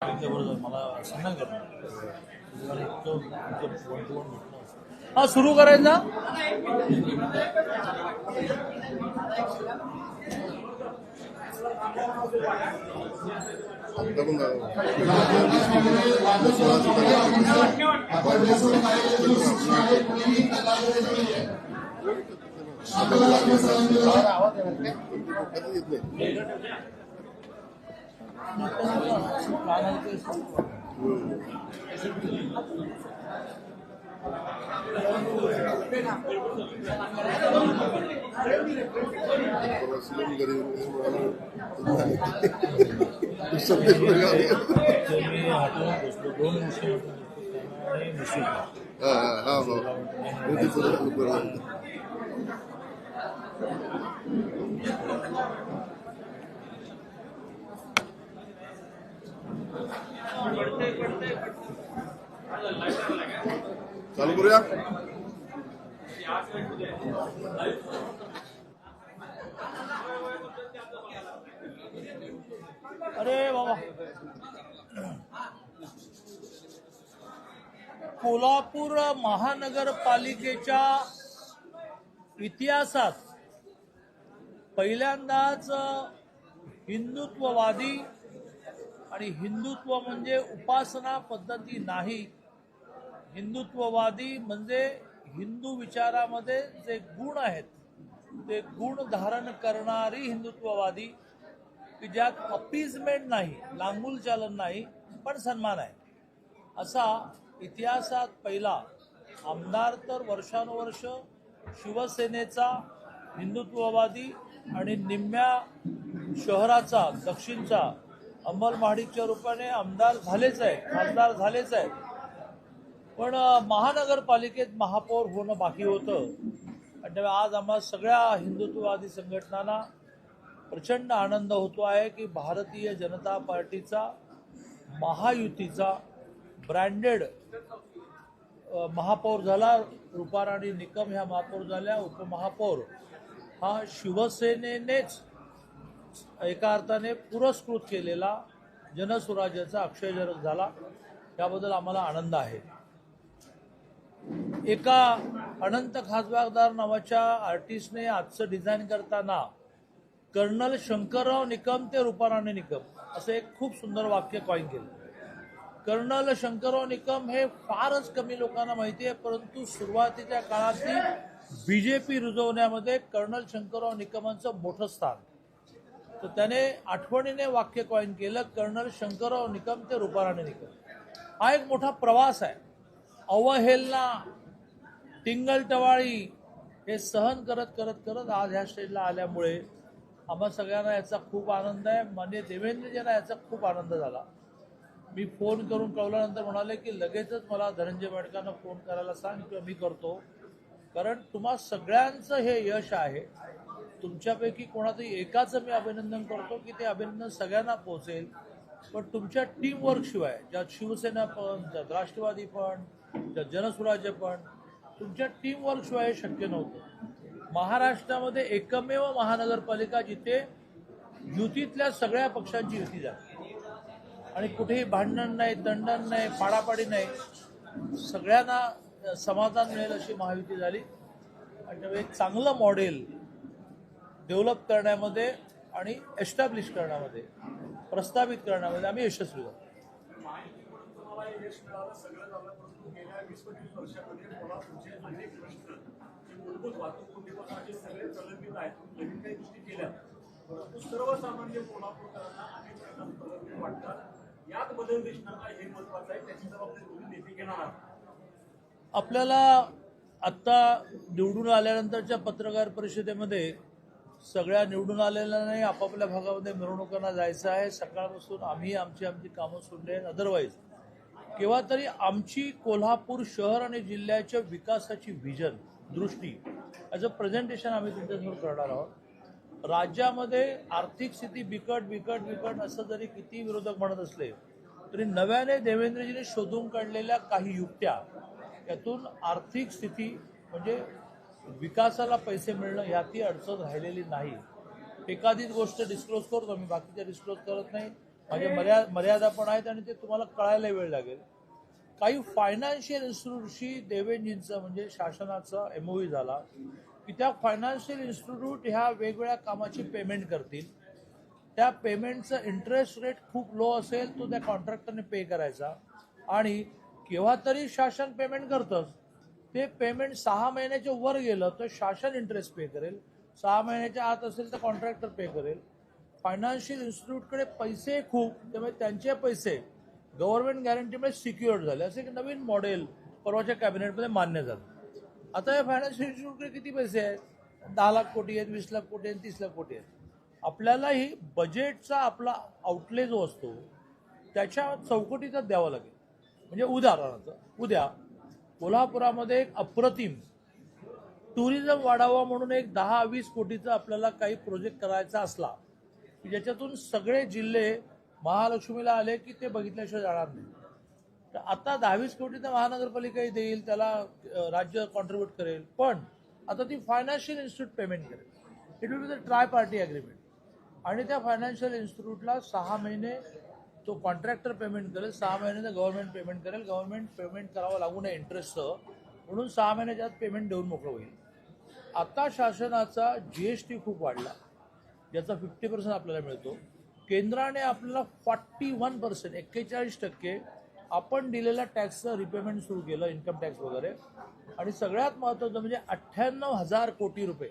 मला सांगा हा सुरू करायचा. चालू करूया. अरे बाबा, कोल्हापूर महानगरपालिकेच्या इतिहासात पहिल्यांदाच हिंदुत्ववादी आणि हिंदुत्व म्हणजे उपासना पद्धती नाही, हिंदुत्ववादी म्हणजे हिंदू विचारामध्ये जे गुण आहेत ते गुण धारण करणारी हिंदुत्ववादी, की ज्यात अपीजमेंट नाही, लांगुल चालन नाही, पण सन्मान आहे, असा इतिहासात पहिला आमदार तर वर्षानुवर्ष शिवसेनेचा हिंदुत्ववादी आणि निम्म्या शहराचा दक्षिणचा अंमल महाडिकच्या रूपाने आमदार झालेच आहे, खासदार झालेच आहे. पण महानगरपालिकेत महापौर होणं बाकी होतं. आणि आज आम्हा सगळ्या हिंदुत्ववादी संघटनांना प्रचंड आनंद होतो आहे की भारतीय जनता पार्टीचा महायुतीचा ब्रँडेड महापौर झाला. रूपाराणी निकम ह्या महापौर झाल्या. उपमहापौर हा शिवसेनेनेच एका अर्थाने पुरस्कृत केलेला जनसुराज्याचा अक्षयजनक झाला. त्याबद्दल आम्हाला आनंद आहे. एका अनंत खासबागदार नावाच्या आर्टिस्टने आजचं डिझाईन करताना कर्नल शंकरराव निकम ते रूपाराणी निकम असं एक खूप सुंदर वाक्य कॉइन केलं. कर्नल शंकरराव निकम हे फारच कमी लोकांना माहिती आहे, परंतु सुरुवातीच्या काळातली बीजेपी रुजवण्यामध्ये कर्नल शंकरराव निकमांचं मोठं स्थान. तर त्याने आठवणीने वाक्य कॉइन केलं, कर्नल शंकरराव निकम ते रूपाराणी निकम. हा एक मोठा प्रवास आहे. अवहेलना, टिंगलटवाळी हे सहन करत करत करत आज ह्या स्टेजला आल्यामुळे आम्हा सगळ्यांना याचा खूप आनंद आहे. माननीय देवेंद्रजींना याचा खूप आनंद झाला. मी फोन करून कळवल्यानंतर म्हणाले की लगेचच मला धनंजय मेडकांना फोन करायला सांग किंवा मी करतो, कारण तुम्हा सगळ्यांचं हे यश आहे. तुमच्यापैकी कोणातरी एकाचं मी अभिनंदन करतो की ते अभिनंदन सगळ्यांना पोहोचेल, पण तुमच्या टीमवर्क शिवाय, ज्यात शिवसेना पण, ज्यात राष्ट्रवादी पण, ज्यात जनसुराज्य पण, तुमच्या टीमवर्क शिवाय हे शक्य नव्हतं. महाराष्ट्रामध्ये एकमेव महानगरपालिका जिथे युतीतल्या सगळ्या पक्षांची युती झाली आणि कुठेही भांडण नाही, दंडन नाही, पाडापाडी नाही, सगळ्यांना समाधान मिळेल अशी महायुती झाली. आणि एक चांगलं मॉडेल डेव्हलप करण्यामध्ये आणि एस्टॅब्लिश करण्यामध्ये, प्रस्तावित करण्यामध्ये आम्ही यशस्वी झालो. सर्वसामान्य कोल्हापूरकरांना अनेक प्रकारचे वाटतात. यात बदल दिसणार हे महत्वाचं आहे. त्याची जबाबदारी तुम्ही नेते घेणार आहात. आपल्याला आत्ता निवडून आल्यानंतरच्या पत्रकार परिषदेमध्ये सगळ्या निवडून आलेल्यांनाही आपापल्या भागामध्ये मिरवणुकांना जायचं आहे. सकाळपासून आम्ही आमची समोर सोडले. अदरवाईज केव्हा तरी आमची कोल्हापूर शहर आणि जिल्ह्याच्या विकासाची व्हिजन, दृष्टी याचं प्रेझेंटेशन आम्ही तुमच्यासमोर करणार आहोत. राज्यामध्ये आर्थिक स्थिती बिकट बिकट बिकट असं जरी किती विरोधक म्हणत असले तरी नव्याने देवेंद्रजींनी शोधून काढलेल्या काही युक्त्या, यातून आर्थिक स्थिती म्हणजे विकासाला पैसे मिळणं यातही अडचण राहिलेली नाही. एखादीच गोष्ट डिस्क्लोज करतो, मी बाकीच्या डिस्क्लोज करत नाही. माझे मर्यादा पण आहेत आणि ते तुम्हाला कळायला वेळ लागेल. काही फायनान्शियल इन्स्टिट्यूटशी देवेंजींचं म्हणजे शासनाचा MOU झाला की त्या फायनान्शियल इन्स्टिट्यूट ह्या वेगवेगळ्या कामाची पेमेंट करतील. त्या पेमेंटचं इंटरेस्ट रेट खूप लो असेल तो त्या कॉन्ट्रॅक्टरने पे करायचा आणि केव्हा तरी शासन पेमेंट करतंच. ते पेमेंट 6 महिन्याच्या वर गेलं तर शासन इंटरेस्ट पे करेल, 6 महिन्याच्या आत असेल तर कॉन्ट्रॅक्टर पे करेल. फायनान्शियल इन्स्टिट्यूटकडे पैसे खूप, त्यामुळे त्यांचे पैसे गव्हर्नमेंट गॅरंटीमुळे सिक्युअर्ड झाले. असं एक नवीन मॉडेल परवाच्या कॅबिनेटमध्ये मान्य झालं. आता या फायनान्शियल इन्स्टिट्यूटकडे किती पैसे आहेत? 10 लाख कोटी आहेत, 20 लाख कोटी आहेत, 30 लाख कोटी आहेत. आपल्यालाही बजेटचा आपला आउटले जो असतो त्याच्या चौकटीतच द्यावा लागेल. म्हणजे उदाहरणार्थ उद्या कोल्हापुरामध्ये एक अप्रतिम टुरिझम वाढावा म्हणून एक 10-20 कोटीचा आपल्याला काही प्रोजेक्ट करायचा असला की ज्याच्यातून सगळे जिल्हे महालक्ष्मीला आले की ते बघितल्याशिवाय जाणार नाही. तर आता 10-20 कोटीचा महानगरपालिकाही देईल, त्याला राज्य कॉन्ट्रीब्यूट करेल, पण आता ती फायनान्शियल इन्स्टिट्यूट पेमेंट करेल. It will be the try party agreement आणि त्या फायनान्शियल इन्स्टिट्यूटला 6 महिने तो कॉन्ट्रॅक्टर पेमेंट करेल, 6 महिने गव्हर्नमेंट पेमेंट करेल. गव्हर्नमेंट पेमेंट करावं लागू नये इंटरेस्टचं म्हणून 6 महिन्याच्या आत पेमेंट देऊन मोकळं होईल. आता शासनाचा GST खूप वाढला, ज्याचा 50% आपल्याला मिळतो. केंद्राने आपल्याला 41% 41% आपण दिलेल्या टॅक्सचं रिपेमेंट सुरू केलं, इन्कम टॅक्स वगैरे. आणि सगळ्यात महत्त्वाचं म्हणजे 98,000 कोटी रुपये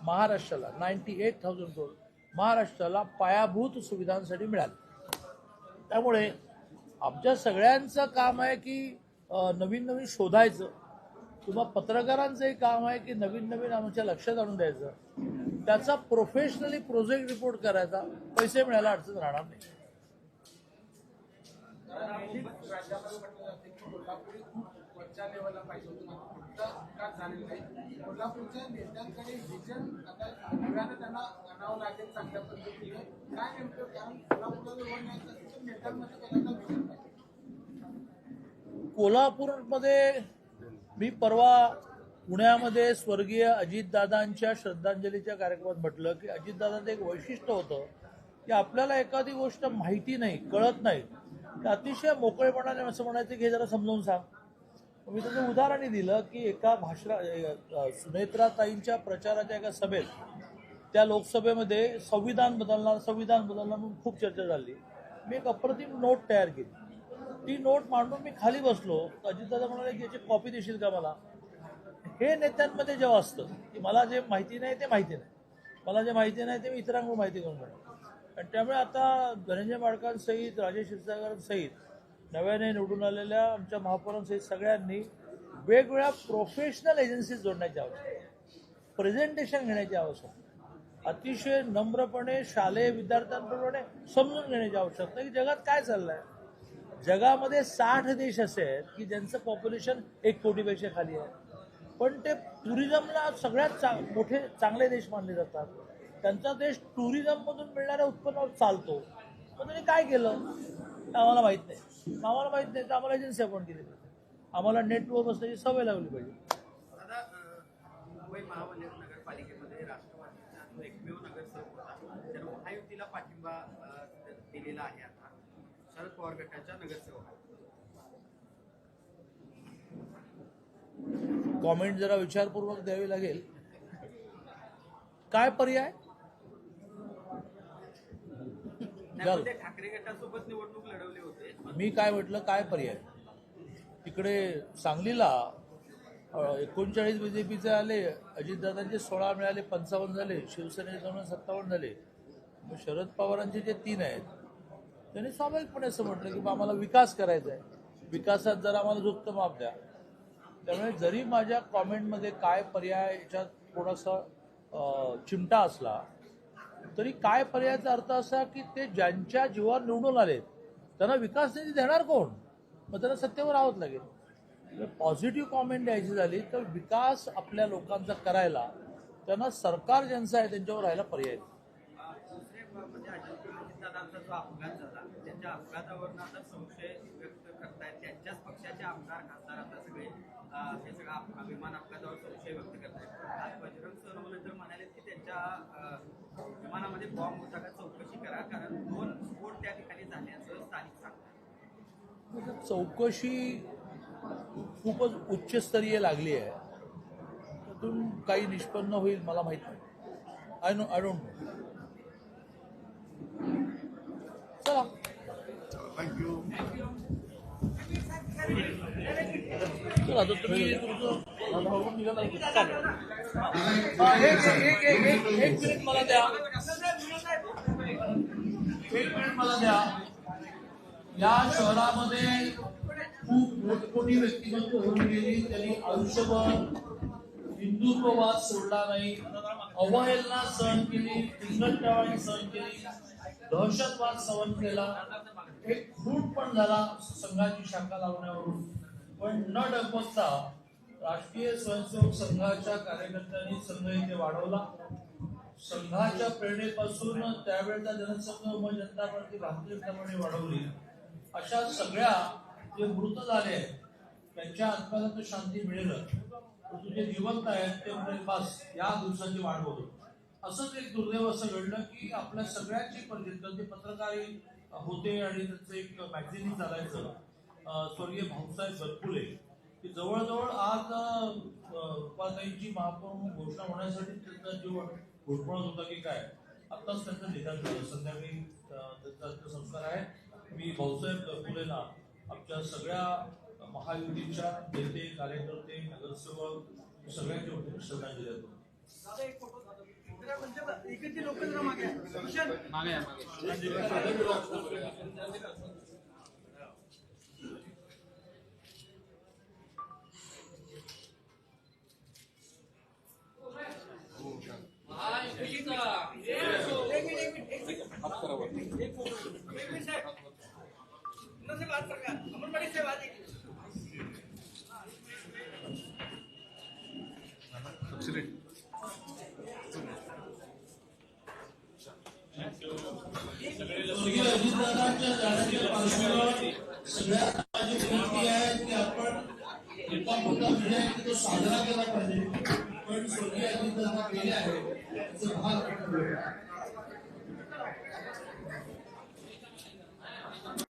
महाराष्ट्राला 98,000 करोड महाराष्ट्राला पायाभूत सुविधांसाठी मिळाले. त्यामुळे आमच्या सगळ्यांचं काम आहे की नवीन नवीन शोधायचं, किंवा पत्रकारांचंही काम आहे की नवीन नवीन आमच्या लक्षात आणून द्यायचं, त्याचा प्रोफेशनली प्रोजेक्ट रिपोर्ट करायचा. पैसे मिळायला अडचण राहणार नाही. कोल्हापूरच्या नेत्यांकडे विजन आता नव्यानं त्यांना आणावं लागेल चांगल्या पद्धतीने. काय नेमकं, कारण कोल्हापूरला निवडण्याचं असेल तर नेत्यांमध्ये पहिल्यांदा विजन पाहिजे. कोल्हापूरमध्ये मी परवा पुण्यामध्ये स्वर्गीय अजितदादांच्या श्रद्धांजलीच्या कार्यक्रमात म्हटलं की अजितदादांचं एक वैशिष्ट्य होतं की आपल्याला एखादी गोष्ट माहिती नाही, कळत नाही, तर अतिशय मोकळेपणाने असं म्हणायचं की हे जरा समजावून सांग. मी त्याचं उदाहरणही दिलं की एका सुनेत्राताईंच्या प्रचाराच्या एका सभेत, त्या लोकसभेमध्ये संविधान बदलणार म्हणून खूप चर्चा झाली. मी एक अप्रतिम नोट तयार केली. ती नोट मांडून मी खाली बसलो. अजितदादा म्हणाले की याची कॉपी देशील का मला. हे नेत्यांमध्ये जेव्हा असतं की मला जे माहिती नाही ते माहिती नाही, मला जे माहिती नाही ते मी इतरांकडून माहिती करून घेणार. आणि त्यामुळे आता धनंजय माडकांसहित, राजेश क्षीरसागरांसहित, नव्याने निवडून आलेल्या आमच्या महापौरांसहित सगळ्यांनी वेगवेगळ्या प्रोफेशनल एजन्सीज जोडण्याची आवश्यकता, प्रेझेंटेशन घेण्याची आवश्यकता, अतिशय नम्रपणे शालेय विद्यार्थ्यांप्रमाणे समजून घेण्याची आवश्यकता की जगात काय चाललंय. जगामध्ये 60 देश असे आहेत की ज्यांचं पॉप्युलेशन 1 कोटीपेक्षा खाली आहे, पण ते टुरिझमला सगळ्यात मोठे चांगले देश मानले जातात. त्यांचा देश टुरिझममधून मिळणाऱ्या उत्पन्नावर चालतो. मग त्यांनी काय केलं आम्हाला माहीत नाही. आम्हाला माहीत नाही तर आम्हाला एजन्सी अपॉइंट केली पाहिजे. आम्हाला नेटवर बसण्याची सवय लावली पाहिजे. दादा, मुंबई महानगरपालिकेमध्ये राष्ट्रवादीचा जो एकमेव नगरसेवक होता त्यानं महायुतीला पाठिंबा दिलेला आहे. आता शरद पवार गटाच्या नगरसेवक कॉमेंट जरा विचारपूर्वक द्यावी लागेल. काय पर्याय? ठाकरे गटासोबत निवडणूक लढवली होते. मी काय म्हटलं, काय पर्याय? तिकडे सांगलीला 39 BJPचे आले, अजितदादांचे 16 मिळाले, 55 झाले, शिवसेनेचे 57 झाले. मग शरद पवारांचे जे 3 आहेत त्यांनी स्वाभाविकपणे असं म्हटलं की आम्हाला विकास करायचा आहे, विकासात जरा आम्हाला झुकतं माप द्या. त्यामुळे जरी माझ्या कॉमेंटमध्ये काय पर्याय याच्यात थोडासा चिमटा असला तरी काय पर्यायाचा अर्थ असा की ते ज्यांच्या जीवावर निवडून आले त्यांना विकास निधी देणार कोण? मग त्यांना सत्तेवर राहावंच लागेल. पॉझिटिव्ह कॉमेंट द्यायची झाली तर विकास आपल्या लोकांचा करायला त्यांना सरकार ज्यांचं आहे त्यांच्यावर राहायला पर्याय. दुसरे म्हणजे अजितदादांचा जो अपघात झाला त्याच्या अपघातावरून आता संशय व्यक्त करतायत. त्यांच्याच पक्षाचे आमदार खासदार आता सगळे हे सगळं विमान अपघातावर संशय व्यक्त करतायत. आज बजरंग सोनवणे तर म्हणाले की त्यांच्या विमानामध्ये बॉम्ब होता का चौकशी करा, कारण 2 स्फोट त्या ठिकाणी झाले. चौकशी खूपच उच्चस्तरीय लागली आहे. त्यातून काही निष्पन्न होईल मला माहित नाही. I don't know. चला. चला तर तुम्ही तुमचं धावून निघाला की चालेल. एक मिनिट मला द्या. एक मिनिट मला द्या. या शहरामध्ये खूप मोठमोठी व्यक्तिमत्व होऊन गेली. त्यांनी आयुष्यभर हिंदुत्ववाद सोडला नाही, अवहेलना सहन केली, हिंदुत्ववादी सहन केली, दहशतवाद सहन केला, एक खून पण झाला संघाची शाखा लावण्यावरून. पण न डगमगता राष्ट्रीय स्वयंसेवक संघाच्या कार्यकर्त्यांनी संघ इथे वाढवला. संघाच्या प्रेरणेपासून त्यावेळेचा जनसंघ मग जनता पार्टी भारतीय जनता पार्टी वाढवली. अशा सगळ्या जे मृत झाले आहेत त्यांच्या आत्म्याला तर शांती मिळेल, परंतु जे जिवंत आहेत ते म्हणजे बस या दिवसाची वाट बघतो. असंच एक दुर्दैव असं घडलं की आपल्या सगळ्यांची परिस्थिती, ते पत्रकारही होते आणि त्यांचं एक मॅगझिनही चालायचं, स्वर्गीय भाऊसाहेब बरपुले, की जवळजवळ आज रुपाताईंची महापौर म्हणून घोषणा होण्यासाठी त्यांचा जीव घोषणा होता की काय. आत्ताच त्यांचं निधन झालं. संध्याकाळी त्यांचा अंत्यसंस्कार आहे. मी भाऊसाहेब बरपुलेला आमच्या सगळ्या महायुतीच्या नेते, कार्यकर्ते, नगरसेवक सगळ्यांच्या वतीने श्रद्धांजली देतो. अजितदादांच्या जाण्याच्या पार्श्वभूमीवर सगळ्या माझी विनंती आहे की आपण इतका मोठा विजय तो साजरा केला पाहिजे. पण स्वर्गीय अजितदादा गेले आहे त्याचं भाग